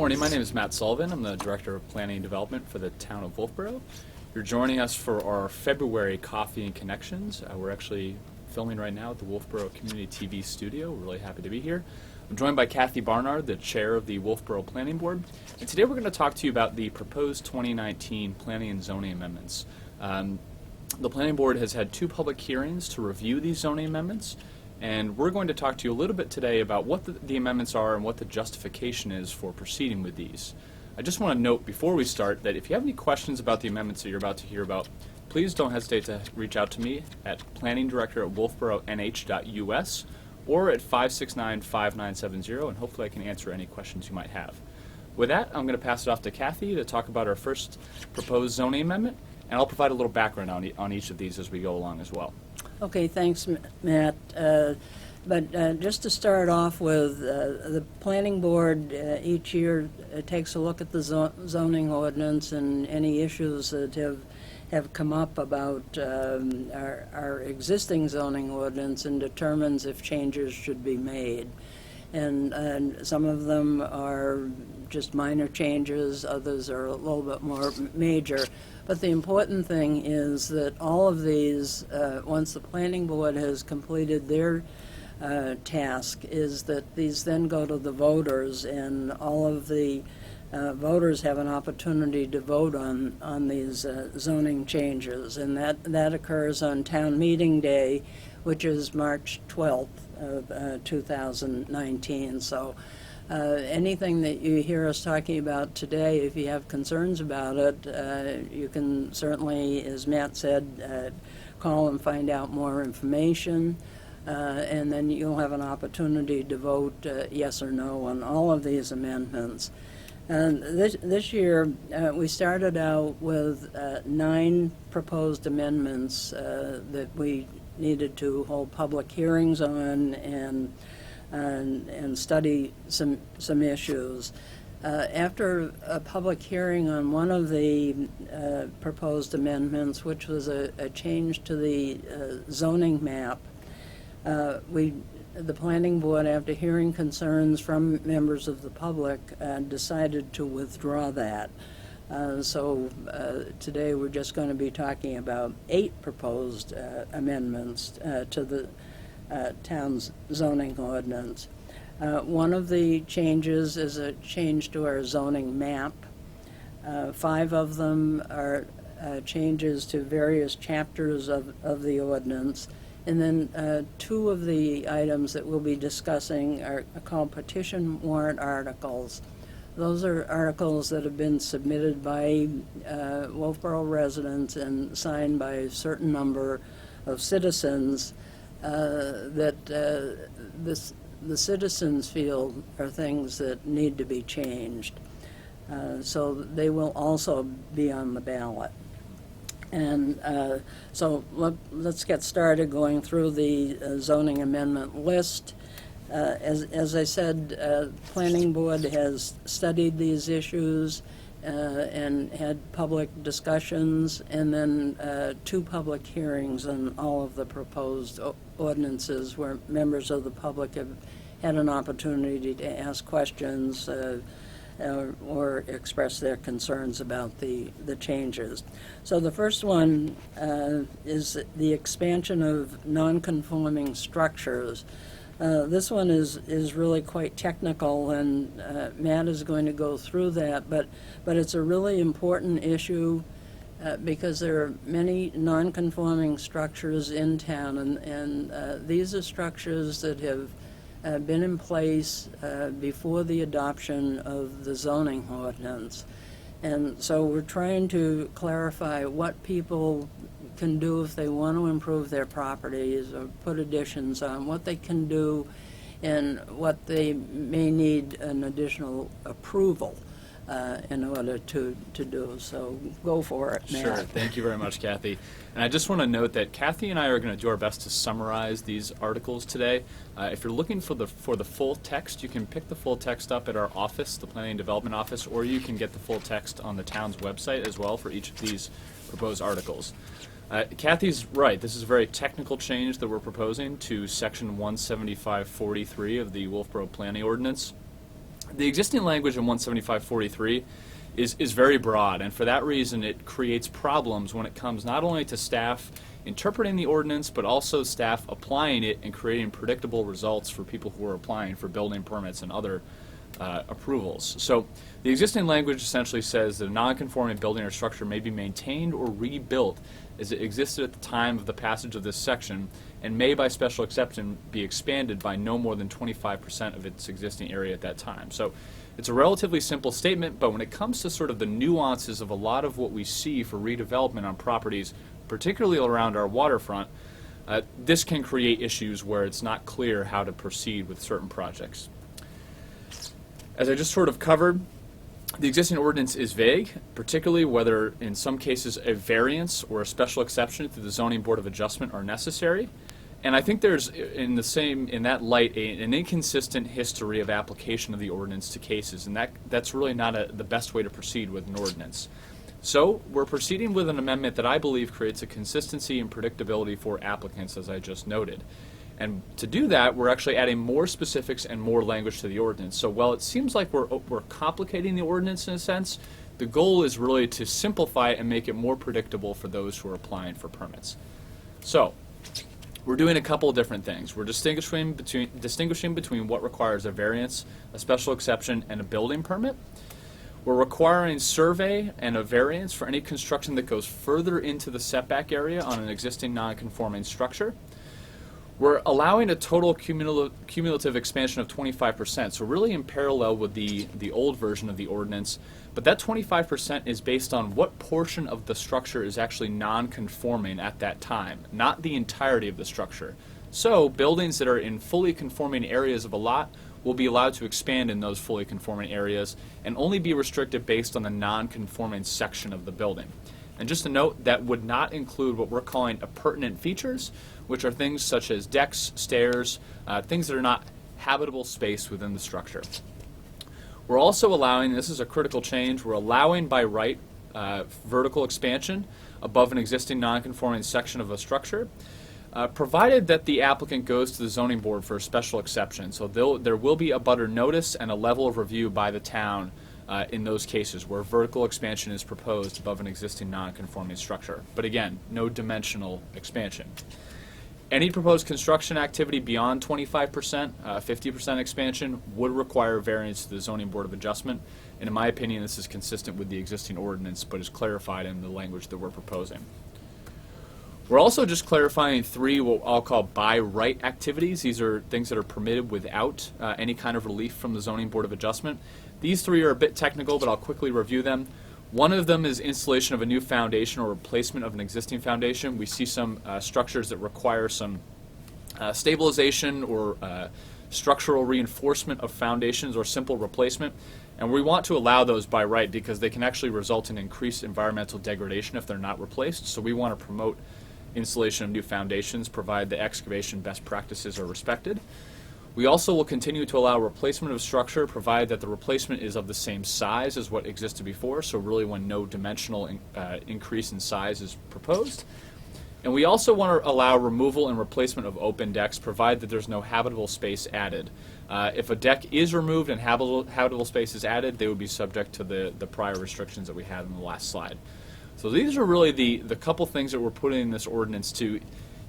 morning. My name is Matt Sullivan. I'm the Director of Planning and Development for the town of Wolfeboro. You're joining us for our February Coffee and Connections. We're actually filming right now at the Wolfeboro Community TV studio. We're really happy to be here. I'm joined by Kathy Barnard, the Chair of the Wolfeboro Planning Board. And today we're going to talk to you about the proposed 2019 Planning and Zoning Amendments. The Planning Board has had 2 public hearings to review these zoning amendments. And we're going to talk to you a little bit today about what the amendments are and what the justification is for proceeding with these. I just want to note before we start that if you have any questions about the amendments that you're about to hear about, please don't hesitate to reach out to me at planningdirector@wolfeboronh.us or at 569-5970, and hopefully I can answer any questions you might have. With that, I'm going to pass it off to Kathy to talk about our first proposed zoning amendment, and I'll provide a little background on each of these as we go along as well. Okay, thanks, Matt. Just to start off with, the Planning Board each year takes a look at the zoning ordinance and any issues that have come up about our existing zoning ordinance and determines if changes should be made. And some of them are just minor changes, others are a little bit more major. But the important thing is that all of these, once the Planning Board has completed their task, is that these then go to the voters, and all of the voters have an opportunity to vote on these zoning changes. And that occurs on Town Meeting Day, which is March 12th of 2019. So anything that you hear us talking about today, if you have concerns about it, you can certainly, as Matt said, call and find out more information, and then you'll have an opportunity to vote yes or no on all of these amendments. And this year, we started out with 9 proposed amendments that we needed to hold public hearings on and study some issues. After a public hearing on one of the proposed amendments, which was a change to the zoning map, the Planning Board, after hearing concerns from members of the public, decided to withdraw that. So today we're just going to be talking about 8 proposed amendments to the town's zoning ordinance. One of the changes is a change to our zoning map. 5 of them are changes to various chapters of the ordinance. And then 2 of the items that we'll be discussing are called petition warrant articles. Those are articles that have been submitted by Wolfeboro residents and signed by a certain number of citizens that the citizens feel are things that need to be changed. So they will also be on the ballot. And so let's get started going through the zoning amendment list. As I said, Planning Board has studied these issues and had public discussions, and then 2 public hearings on all of the proposed ordinances where members of the public have had an opportunity to ask questions or express their concerns about the changes. So the first one is the expansion of non-conforming structures. This one is really quite technical, and Matt is going to go through that, but it's a really important issue because there are many non-conforming structures in town, and these are structures that have been in place before the adoption of the zoning ordinance. And so we're trying to clarify what people can do if they want to improve their properties or put additions on, what they can do and what they may need an additional approval in order to do. So go for it, Matt. Sure. Thank you very much, Kathy. And I just want to note that Kathy and I are going to do our best to summarize these articles today. If you're looking for the full text, you can pick the full text up at our office, the Planning and Development Office, or you can get the full text on the town's website as well for each of these proposed articles. Kathy's right. This is a very technical change that we're proposing to Section 175.43 of the Wolfeboro Planning Ordinance. The existing language in 17543 is very broad, and for that reason it creates problems when it comes not only to staff interpreting the ordinance, but also staff applying it and creating predictable results for people who are applying for building permits and other approvals. So the existing language essentially says that a non-conforming building or structure may be maintained or rebuilt as it existed at the time of the passage of this section, and may by special exception be expanded by no more than 25% of its existing area at that time. So it's a relatively simple statement, but when it comes to sort of the nuances of a lot of what we see for redevelopment on properties, particularly around our waterfront, this can create issues where it's not clear how to proceed with certain projects. As I just sort of covered, the existing ordinance is vague, particularly whether in some cases a variance or a special exception to the Zoning Board of Adjustment are necessary. And I think there's, in that light, an inconsistent history of application of the ordinance to cases, and that's really not the best way to proceed with an ordinance. So we're proceeding with an amendment that I believe creates a consistency and predictability for applicants, as I just noted. And to do that, we're actually adding more specifics and more language to the ordinance. So while it seems like we're complicating the ordinance in a sense, the goal is really to simplify it and make it more predictable for those who are applying for permits. So we're doing a couple of different things. We're distinguishing between what requires a variance, a special exception, and a building permit. We're requiring survey and a variance for any construction that goes further into the setback area on an existing non-conforming structure. We're allowing a total cumulative expansion of 25%, so really in parallel with the old version of the ordinance, but that 25% is based on what portion of the structure is actually non-conforming at that time, not the entirety of the structure. So buildings that are in fully conforming areas of a lot will be allowed to expand in those fully conforming areas and only be restricted based on the non-conforming section of the building. And just a note, that would not include what we're calling appurtenant features, which are things such as decks, stairs, things that are not habitable space within the structure. We're also allowing, this is a critical change, we're allowing by right vertical expansion above an existing non-conforming section of a structure, provided that the applicant goes to the zoning board for a special exception. So there will be a butter notice and a level of review by the town in those cases where vertical expansion is proposed above an existing non-conforming structure. But again, no dimensional expansion. Any proposed construction activity beyond 25%, 50% expansion would require variance to the Zoning Board of Adjustment. And in my opinion, this is consistent with the existing ordinance, but is clarified in the language that we're proposing. We're also just clarifying 3 what I'll call by right activities. These are things that are permitted without any kind of relief from the Zoning Board of Adjustment. These 3 are a bit technical, but I'll quickly review them. One of them is installation of a new foundation or replacement of an existing foundation. We see some structures that require some stabilization or structural reinforcement of foundations or simple replacement. And we want to allow those by right because they can actually result in increased environmental degradation if they're not replaced. So we want to promote installation of new foundations, provide the excavation best practices are respected. We also will continue to allow replacement of structure, provided that the replacement is of the same size as what existed before, so really when no dimensional increase in size is proposed. And we also want to allow removal and replacement of open decks, provided that there's no habitable space added. If a deck is removed and habitable space is added, they would be subject to the prior restrictions that we had in the last slide. So these are really the couple things that we're putting in this ordinance to,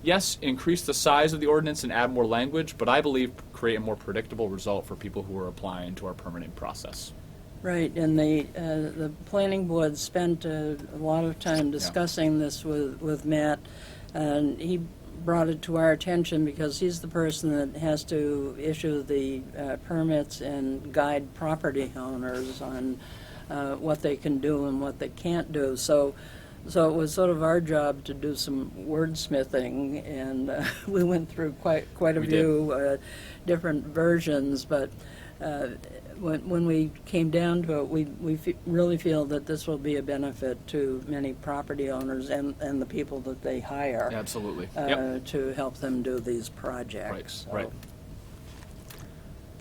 yes, increase the size of the ordinance and add more language, but I believe create a more predictable result for people who are applying to our permitting process. Right, and the planning board spent a lot of time discussing this with Matt, and he brought it to our attention because he's the person that has to issue the permits and guide property owners on what they can do and what they can't do. So it was sort of our job to do some wordsmithing, and we went through quite a few different versions, but when we came down to it, we really feel that this will be a benefit to many property owners and the people that they hire. Absolutely. To help them do these projects. Right.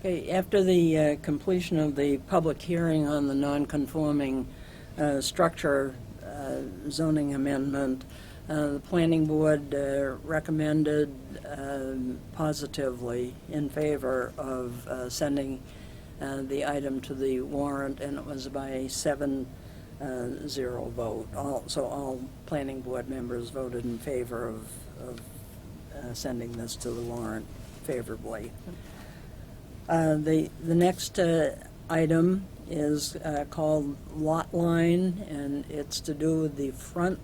Okay, after the completion of the public hearing on the non-conforming structure zoning amendment, the planning board recommended positively in favor of sending the item to the warrant, and it was by a 7-0 vote. So all planning board members voted in favor of sending this to the warrant favorably. The next item is called lot line, and it's to do with the front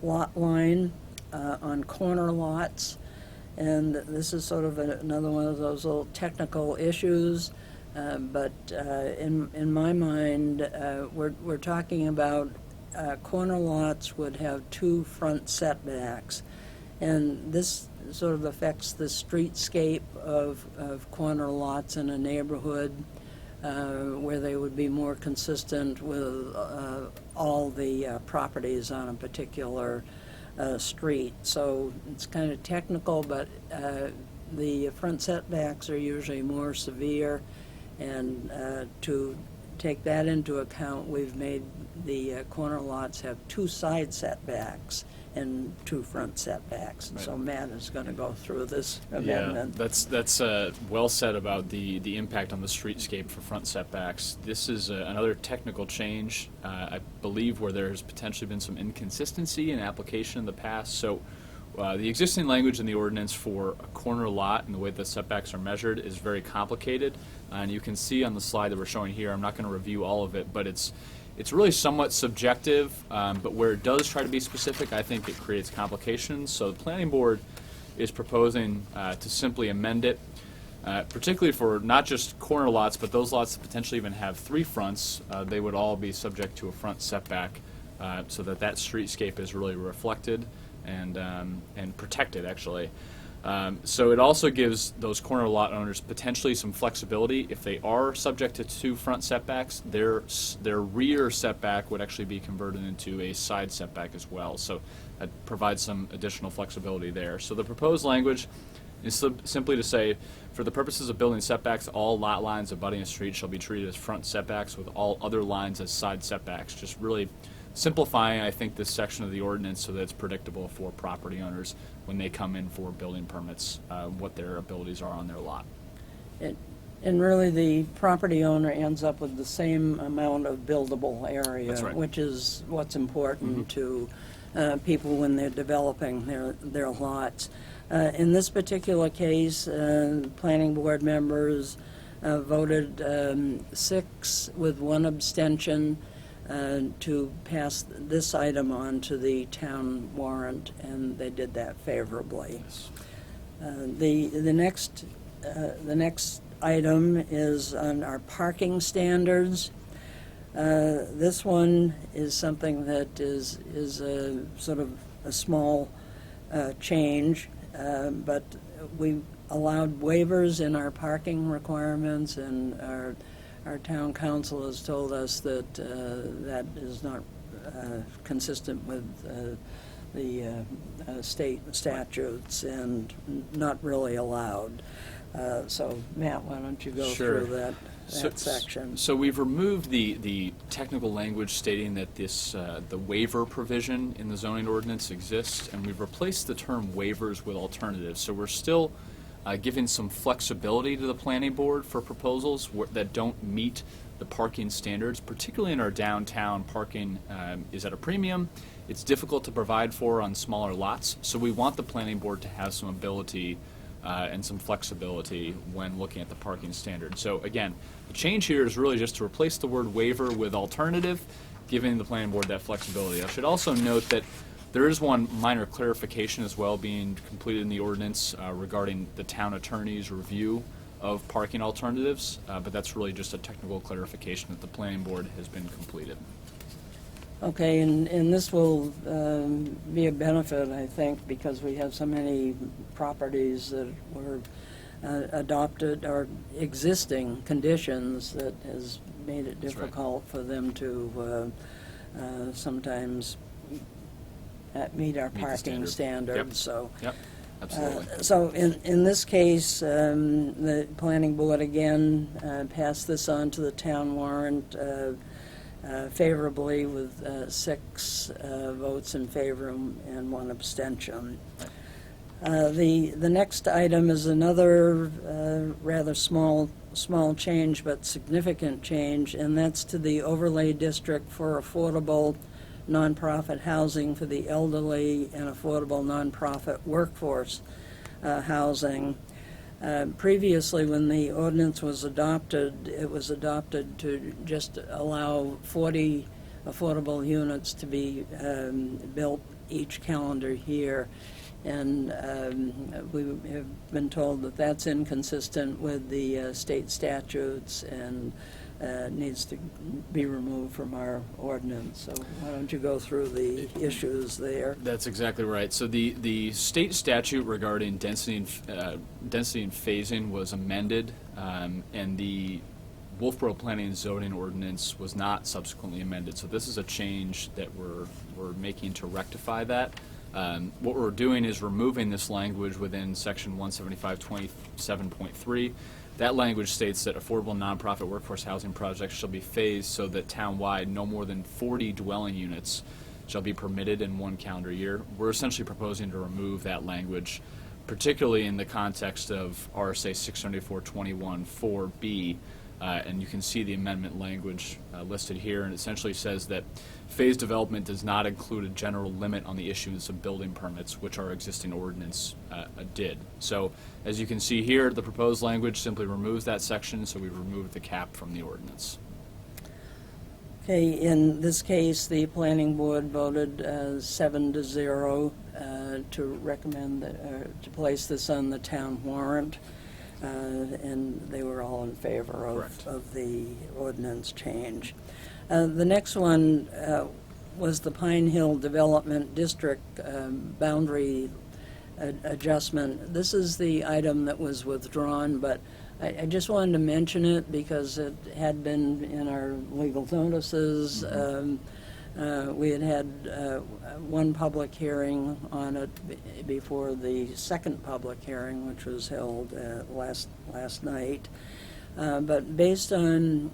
lot line on corner lots. And this is sort of another one of those little technical issues, but in my mind, we're talking about corner lots would have 2 front setbacks, and this sort of affects the streetscape of corner lots in a neighborhood where they would be more consistent with all the properties on a particular street. So it's kind of technical, but the front setbacks are usually more severe, and to take that into account, we've made the corner lots have 2 side setbacks and 2 front setbacks. Right. So Matt is going to go through this Yeah, amendment. that's well said about the impact on the streetscape for front setbacks. This is another technical change, I believe, where there's potentially been some inconsistency in application in the past. So the existing language in the ordinance for a corner lot and the way the setbacks are measured is very complicated, and you can see on the slide that we're showing here, I'm not going to review all of it, but it's really somewhat subjective, but where it does try to be specific, I think it creates complications. So the planning board is proposing to simply amend it, particularly for not just corner lots, but those lots that potentially even have 3 fronts. They would all be subject to a front setback, so that streetscape is really reflected and protected, actually. So it also gives those corner lot owners potentially some flexibility. If they are subject to 2 front setbacks, their rear setback would actually be converted into a side setback as well. So that provides some additional flexibility there. So the proposed language is simply to say, for the purposes of building setbacks, all lot lines abutting a street shall be treated as front setbacks with all other lines as side setbacks. Just really simplifying, I think, this section of the ordinance so that it's predictable for property owners when they come in for building permits, what their abilities are on their lot. And really, the property owner ends up with the same amount of buildable area, That's right. which is what's important to people when they're developing their lots. In this particular case, planning board members voted 6 with 1 abstention to pass this item on to the town warrant, and they did that favorably. Yes. The next item is on our parking standards. This one is something that is a sort of a small change, but we allowed waivers in our parking requirements, and our town council has told us that that is not consistent with the state statutes and not really allowed. So, Matt, why don't you go Sure. through that section? So we've removed the technical language stating that the waiver provision in the zoning ordinance exists, and we've replaced the term waivers with alternatives. So we're still giving some flexibility to the planning board for proposals that don't meet the parking standards, particularly in our downtown. Parking is at a premium. It's difficult to provide for on smaller lots, so we want the planning board to have some ability and some flexibility when looking at the parking standard. So again, the change here is really just to replace the word waiver with alternative, giving the planning board that flexibility. I should also note that there is one minor clarification as well being completed in the ordinance regarding the town attorney's review of parking alternatives, but that's really just a technical clarification that the planning board has been completed. Okay, and this will be a benefit, I think, because we have so many properties that were adopted or existing conditions that has made it That's right. difficult for them to sometimes meet our the parking standard. standards. Yep. So. Yep, absolutely. So in this case, the planning board again passed this on to the town warrant favorably with 6 votes in favor and 1 abstention. The next item is another rather small change, but significant change, and that's to the overlay district for affordable nonprofit housing for the elderly and affordable nonprofit workforce housing. Previously, when the ordinance was adopted, it was adopted to just allow 40 affordable units to be built each calendar year. And we have been told that that's inconsistent with the state statutes and needs to be removed from our ordinance. So why don't you go through the issues there? That's exactly right. So the state statute regarding density and phasing was amended, and the Wolfeboro Planning and Zoning Ordinance was not subsequently amended. So this is a change that we're making to rectify that. What we're doing is removing this language within section 175.27.3. That language states that affordable nonprofit workforce housing projects shall be phased so that town-wide no more than 40 dwelling units shall be permitted in one calendar year. We're essentially proposing to remove that language, particularly in the context of RSA 674.21(4)(b). And you can see the amendment language listed here, and it essentially says that phased development does not include a general limit on the issuance of building permits, which our existing ordinance did. So as you can see here, the proposed language simply removes that section, so we've removed the cap from the ordinance. Okay, in this case, the planning board voted 7-0 to recommend to place this on the town warrant. And they were all in favor of the ordinance change. The next one was the Pine Hill Development District boundary adjustment. This is the item that was withdrawn, but I just wanted to mention it because it had been in our legal notices. We had one public hearing on it before the second public hearing, which was held last night. But based on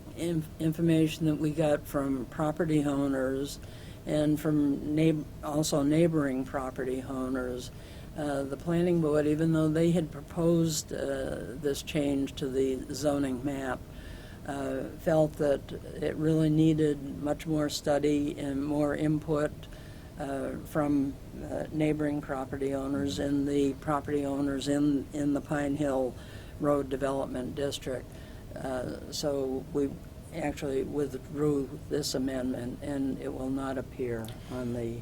information that we got from property owners and from also neighboring property owners, the planning board, even though they had proposed this change to the zoning map, felt that it really needed much more study and more input from neighboring property owners and the property owners in the Pine Hill Road Development District. So we actually withdrew this amendment, and it will not appear on the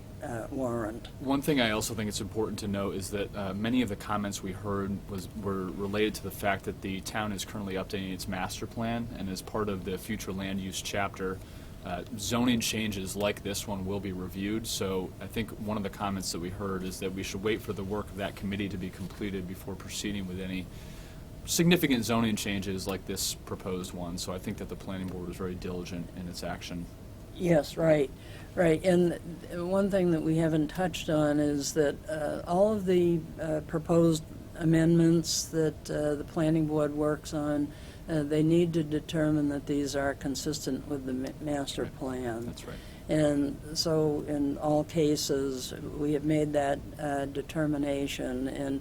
warrant. One thing I also think it's important to note is that many of the comments we heard were related to the fact that the town is currently updating its master plan, and as part of the future land use chapter, zoning changes like this one will be reviewed. So I think one of the comments that we heard is that we should wait for the work of that committee to be completed before proceeding with any significant zoning changes like this proposed one. So I think that the planning board was very diligent in its action. Yes, right. And one thing that we haven't touched on is that all of the proposed amendments that the planning board works on, they need to determine that these are consistent with the master plan. That's right. And so in all cases, we have made that determination. And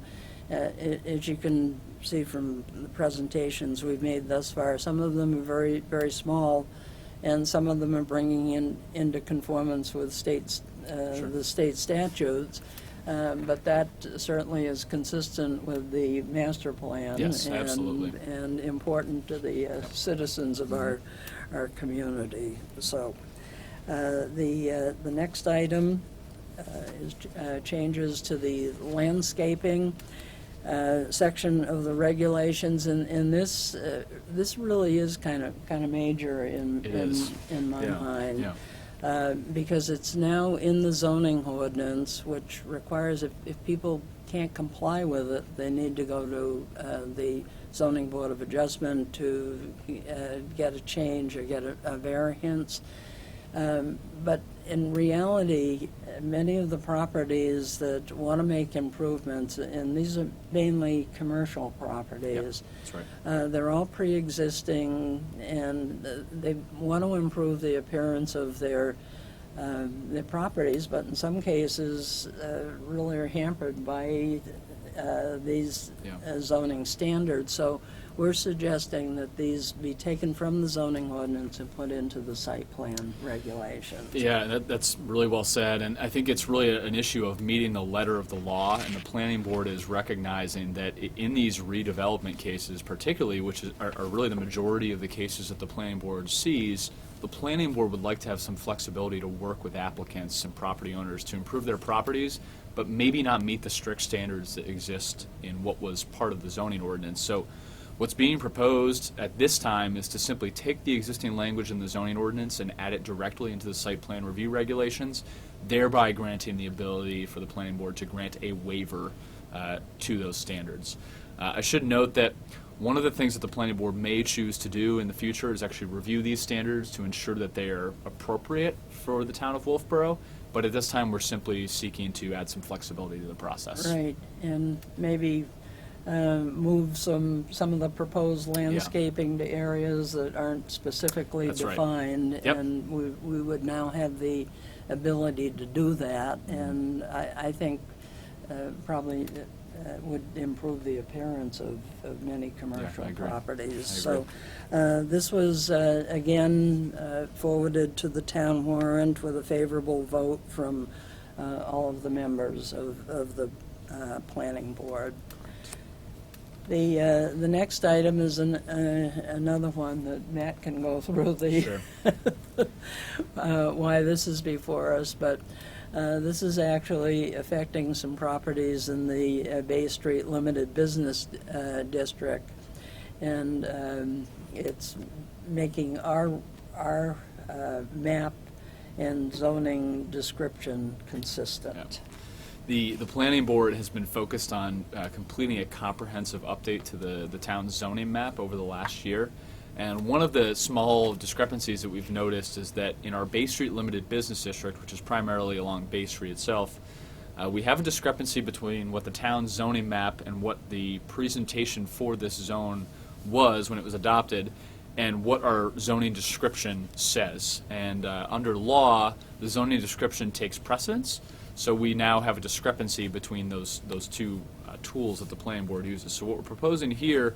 as you can see from the presentations we've made thus far, some of them are very, very small, and some of them are bringing into conformance with the state statutes. But that certainly is consistent with the master plan. Yes, absolutely. And important to the citizens of our community. So the next item is changes to the landscaping section of the regulations, and this really is kind of major in my mind. Yeah. Because it's now in the zoning ordinance, which requires if people can't comply with it, they need to go to the zoning board of adjustment to get a change or get a variance. But in reality, many of the properties that want to make improvements, and these are mainly commercial properties, That's right. they're all pre-existing, and they want to improve the appearance of their properties, but in some cases really are hampered by these Yeah. zoning standards. So we're suggesting that these be taken from the zoning ordinance and put into the site plan regulations. Yeah, that's really well said, and I think it's really an issue of meeting the letter of the law, and the planning board is recognizing that in these redevelopment cases particularly, which are really the majority of the cases that the planning board sees, the planning board would like to have some flexibility to work with applicants and property owners to improve their properties, but maybe not meet the strict standards that exist in what was part of the zoning ordinance. So what's being proposed at this time is to simply take the existing language in the zoning ordinance and add it directly into the site plan review regulations, thereby granting the ability for the planning board to grant a waiver to those standards. I should note that one of the things that the planning board may choose to do in the future is actually review these standards to ensure that they are appropriate for the town of Wolfeboro, but at this time we're simply seeking to add some flexibility to the process. Right, and maybe move some of the proposed landscaping to areas that aren't specifically That's right. defined. Yep. And we would now have the ability to do that, and I think probably would improve the appearance of many commercial I agree. properties. I agree. So this was, again, forwarded to the town warrant with a favorable vote from all of the members of the planning board. The next item is another one that Matt can go through Sure. why this is before us, but this is actually affecting some properties in the Bay Street Limited Business District, and it's making our map and zoning description consistent. Yep. The planning board has been focused on completing a comprehensive update to the town's zoning map over the last year. And one of the small discrepancies that we've noticed is that in our Bay Street Limited Business District, which is primarily along Bay Street itself, we have a discrepancy between what the town's zoning map and what the presentation for this zone was when it was adopted and what our zoning description says. And under law, the zoning description takes precedence. So we now have a discrepancy between those two tools that the planning board uses. So what we're proposing here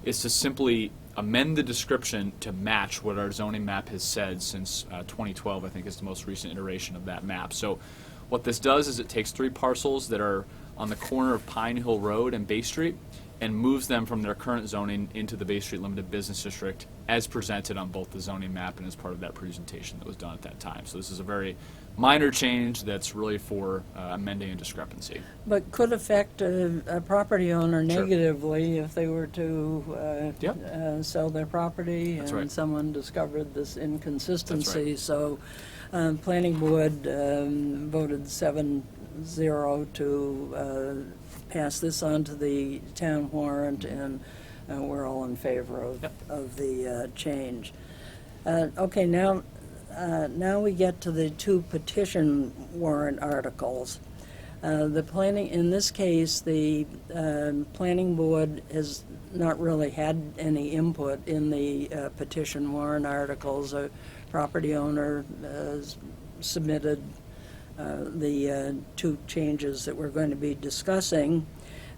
is to simply amend the description to match what our zoning map has said since 2012, I think is the most recent iteration of that map. So what this does is it takes 3 parcels that are on the corner of Pine Hill Road and Bay Street and moves them from their current zoning into the Bay Street Limited Business District as presented on both the zoning map and as part of that presentation that was done at that time. So this is a very minor change that's really for amending a discrepancy. But could affect a property owner Sure. negatively if they were to sell their property That's and right. someone discovered this inconsistency. That's So planning board voted 7-0 to pass this on to the town warrant, and we're all in favor of the change. Okay, now we get to the 2 petition warrant articles. In this case, the planning board has not really had any input in the petition warrant articles. A property owner has submitted the 2 changes that we're going to be discussing,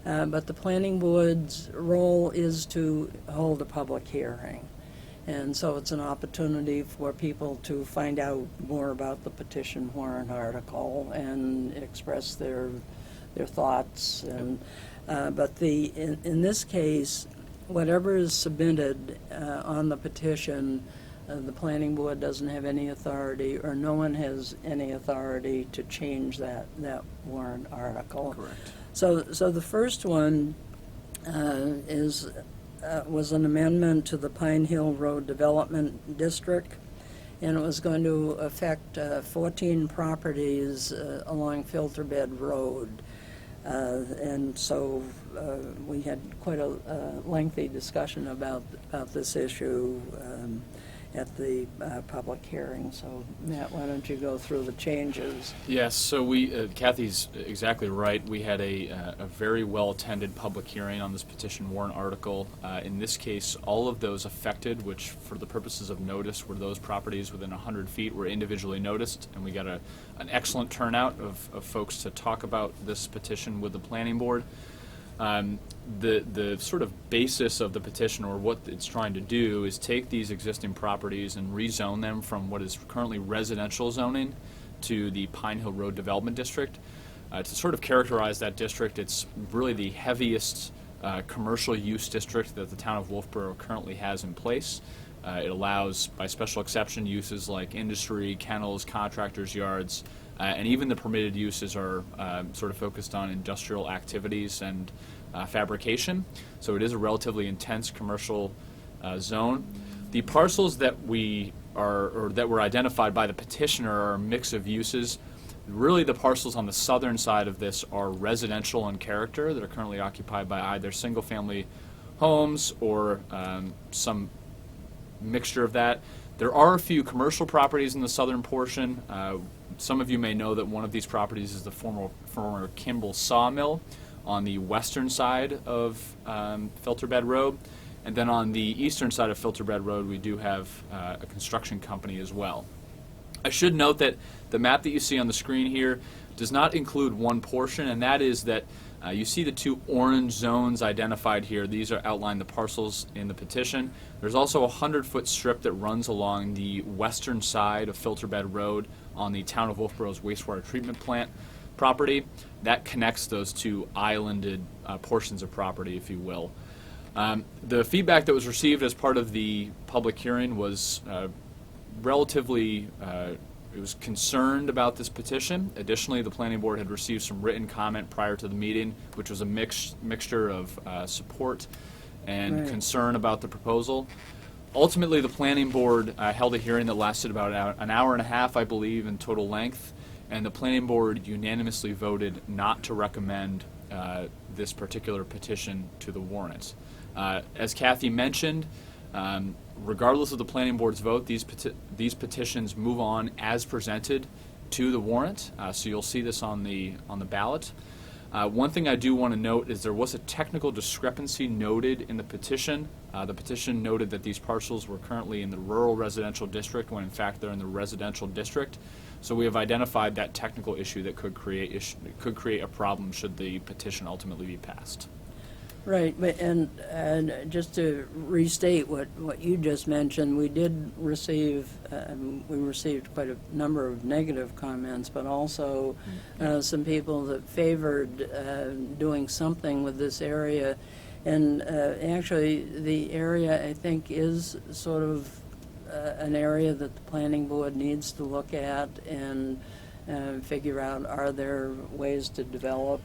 but the planning board's role is to hold a public hearing. And so it's an opportunity for people to find out more about the petition warrant article and express their thoughts. And but in this case, whatever is submitted on the petition, the planning board doesn't have any authority, or no one has any authority to change that warrant article. Correct. So the first one was an amendment to the Pine Hill Road Development District, and it was going to affect 14 properties along Filterbed Road. And so we had quite a lengthy discussion about this issue at the public hearing. So Matt, why don't you go through the changes? Yes, so we, Kathy's exactly right. We had a very well-attended public hearing on this petition warrant article. In this case, all of those affected, which for the purposes of notice were those properties within 100 feet, were individually noticed, and we got an excellent turnout of folks to talk about this petition with the planning board. The sort of basis of the petition, or what it's trying to do, is take these existing properties and rezone them from what is currently residential zoning to the Pine Hill Road Development District. To sort of characterize that district, it's really the heaviest commercial use district that the town of Wolfeboro currently has in place. It allows, by special exception, uses like industry, kennels, contractors' yards, and even the permitted uses are sort of focused on industrial activities and fabrication. So it is a relatively intense commercial zone. The parcels that that were identified by the petitioner are a mix of uses. Really, the parcels on the southern side of this are residential in character that are currently occupied by either single-family homes or some mixture of that. There are a few commercial properties in the southern portion. Some of you may know that one of these properties is the former Kimball Sawmill on the western side of Filterbed Road. And then on the eastern side of Filterbed Road, we do have a construction company as well. I should note that the map that you see on the screen here does not include one portion, and that is that you see the two orange zones identified here. These are outline the parcels in the petition. There's also a 100-foot strip that runs along the western side of Filterbed Road on the town of Wolfeboro's wastewater treatment plant property. That connects those two islanded portions of property, if you will. The feedback that was received as part of the public hearing was relatively, it was concerned about this petition. Additionally, the planning board had received some written comment prior to the meeting, which was a mixture of support and concern about the proposal. Ultimately, the planning board held a hearing that lasted about an hour and a half, I believe, in total length, and the planning board unanimously voted not to recommend this particular petition to the warrant. As Kathy mentioned, regardless of the planning board's vote, these petitions move on as presented to the warrant. So you'll see this on the ballot. One thing I do want to note is there was a technical discrepancy noted in the petition. The petition noted that these parcels were currently in the rural residential district when in fact they're in the residential district. So we have identified that technical issue that could create a problem should the petition ultimately be passed. Right, but and just to restate what you just mentioned, we did receive quite a number of negative comments, but also some people that favored doing something with this area. And actually, the area, I think, is sort of an area that the planning board needs to look at and figure out, are there ways to develop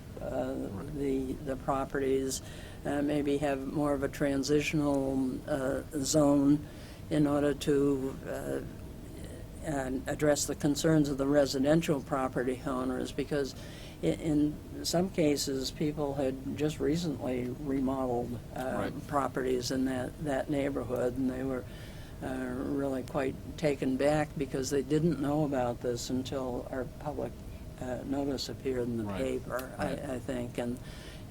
the properties, maybe have more of a transitional zone in order to address the concerns of the residential property owners, because in some cases people had just recently remodeled properties in that neighborhood, and they were really quite taken back because they didn't know about this until our public notice appeared in the paper, I think,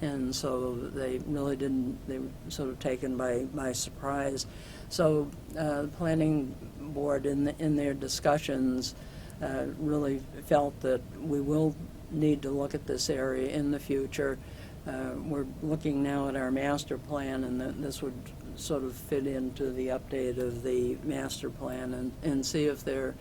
and so they really didn't, they were sort of taken by surprise. So the planning board in their discussions really felt that we will need to look at this area in the future. We're looking now at our master plan, and this would sort of fit into the update of the master plan and see if there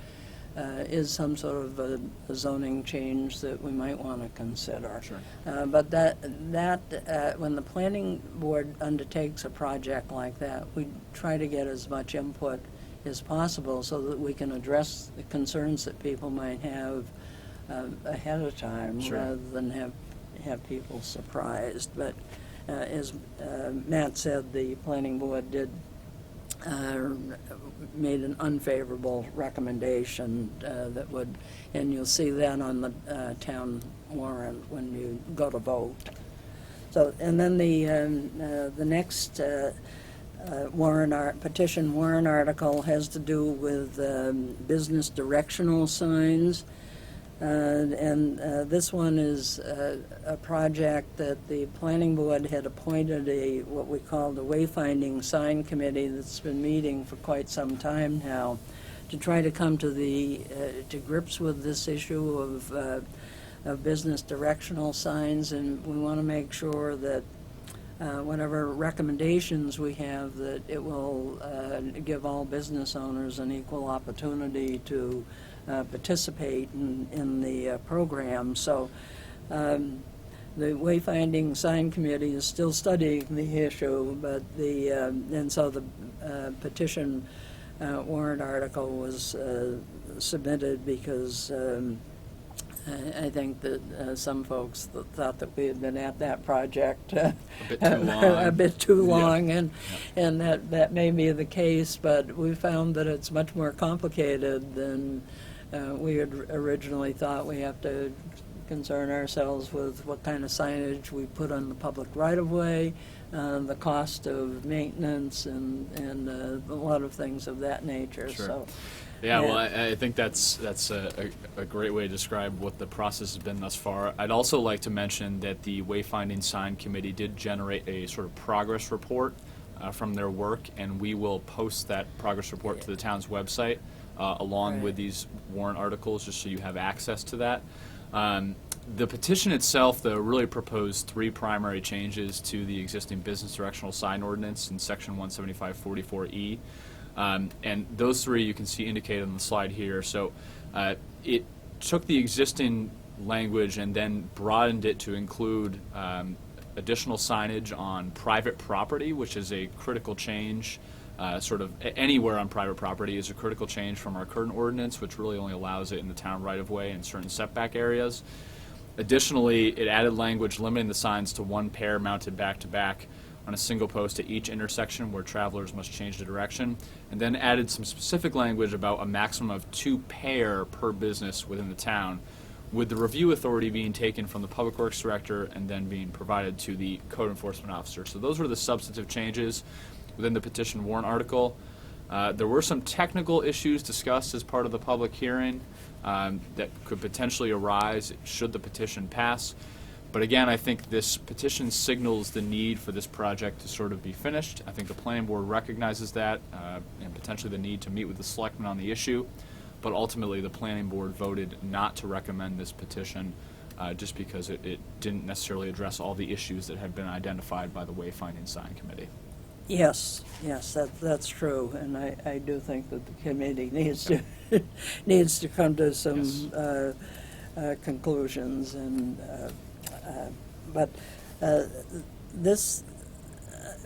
is some sort of a zoning change that we might want to consider. Sure. But that when the planning board undertakes a project like that, we try to get as much input as possible so that we can address the concerns that people might have ahead of time, sure, rather than have people surprised. But as Matt said, the planning board did made an unfavorable recommendation that would, and you'll see that on the town warrant when you go to vote. So, and then the next petition warrant article has to do with business directional signs. And this one is a project that the planning board had appointed what we call the wayfinding sign committee that's been meeting for quite some time now to try to come to grips with this issue of business directional signs, and we want to make sure that whatever recommendations we have, that it will give all business owners an equal opportunity to participate in the program. So the Wayfinding Sign Committee is still studying the issue, but and so the petition warrant article was submitted because I think that some folks thought that we had been at that project A bit too long. a bit too long, Yeah. and that may be the case, but we found that it's much more complicated than we had originally thought. We have to concern ourselves with what kind of signage we put on the public right-of-way, the cost of maintenance, and a lot of things of that nature. Sure. So, Yeah, well, I think that's a great way to describe what the process has been thus far. I'd also like to mention that the Wayfinding Sign Committee did generate a sort of progress report from their work, and we will post that progress report to the town's website along with these warrant articles, just so you have access to that. The petition itself, though, really proposed 3 primary changes to the existing business directional sign ordinance in section 175-44E. And those 3 you can see indicated on the slide here. So it took the existing language and then broadened it to include additional signage on private property, which is a critical change. Sort of anywhere on private property is a critical change from our current ordinance, which really only allows it in the town right-of-way and certain setback areas. Additionally, it added language limiting the signs to 1 pair mounted back-to-back on a single post at each intersection where travelers must change the direction, and then added some specific language about a maximum of 2 pair per business within the town, with the review authority being taken from the Public Works Director and then being provided to the Code Enforcement Officer. So those were the substantive changes within the petition warrant article. There were some technical issues discussed as part of the public hearing that could potentially arise should the petition pass. But again, I think this petition signals the need for this project to sort of be finished. I think the planning board recognizes that and potentially the need to meet with the selectmen on the issue. But ultimately, the planning board voted not to recommend this petition just because it didn't necessarily address all the issues that had been identified by the Wayfinding Sign Committee. yes, that's true, and I do think that the committee needs to needs to come to some conclusions, and but this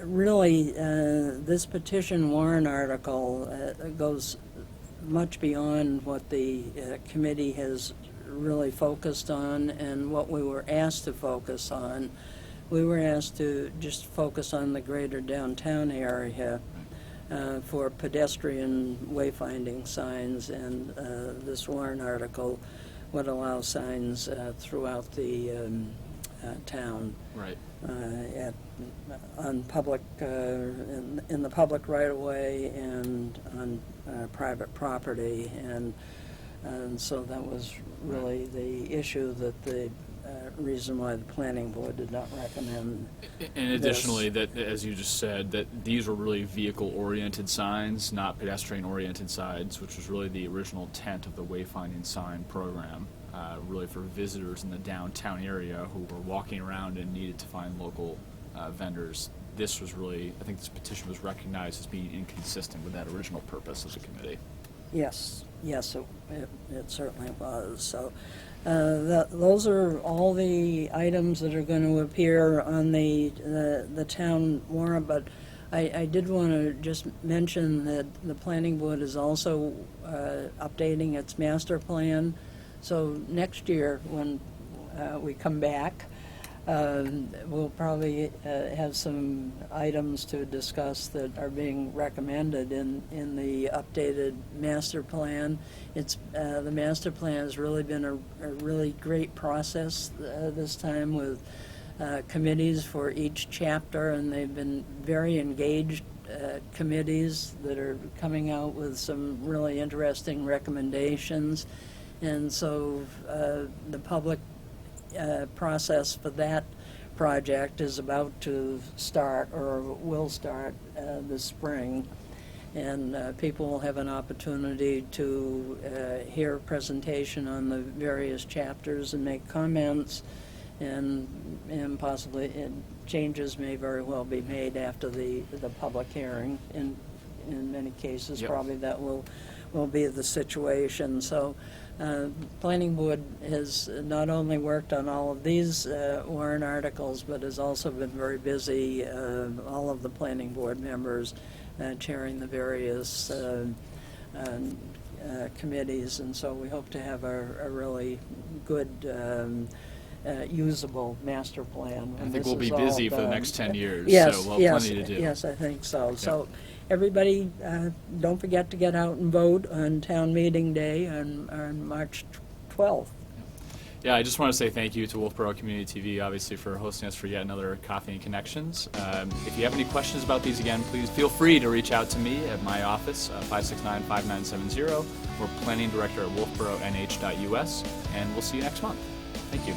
really this petition warrant article goes much beyond what the committee has really focused on and what we were asked to focus on. We were asked to just focus on the greater downtown area for pedestrian wayfinding signs, and this warrant article would allow signs throughout the town. Right. On public, in the public right-of-way and on private property, and so that was really the issue, that the reason why the planning board did not recommend. And additionally, that, as you just said, that these were really vehicle-oriented signs, not pedestrian-oriented signs, which was really the original intent of the wayfinding sign program, really for visitors in the downtown area who were walking around and needed to find local vendors. This was really, I think this petition was recognized as being inconsistent with that original purpose of the committee. Yes, it certainly was. So those are all the items that are going to appear on the town warrant, but I did want to just mention that the planning board is also updating its master plan. So next year, when we come back, we'll probably have some items to discuss that are being recommended in the updated master plan. The master plan has really been a really great process this time, with committees for each chapter, and they've been very engaged committees that are coming out with some really interesting recommendations. And so the public process for that project is about to start, or will start this spring, and people will have an opportunity to hear a presentation on the various chapters and make comments, and possibly changes may very well be made after the public hearing. In many cases, Yep. probably that will be the situation. So, Planning Board has not only worked on all of these warrant articles, but has also been very busy, all of the Planning Board members chairing the various committees, and so we hope to have a really good usable master plan. I think we'll be busy for the next 10 years, Yes, so we'll have plenty to do. Yes, I think so. So everybody, don't forget to get out and vote on town meeting day on March 12th. Yeah, I just want to say thank you to Wolfeboro Community TV, obviously, for hosting us for yet another Coffee and Connections. If you have any questions about these, again, please feel free to reach out to me at my office, 569-5970, or planning director at wolfeboronh.us, and we'll see you next month. Thank you.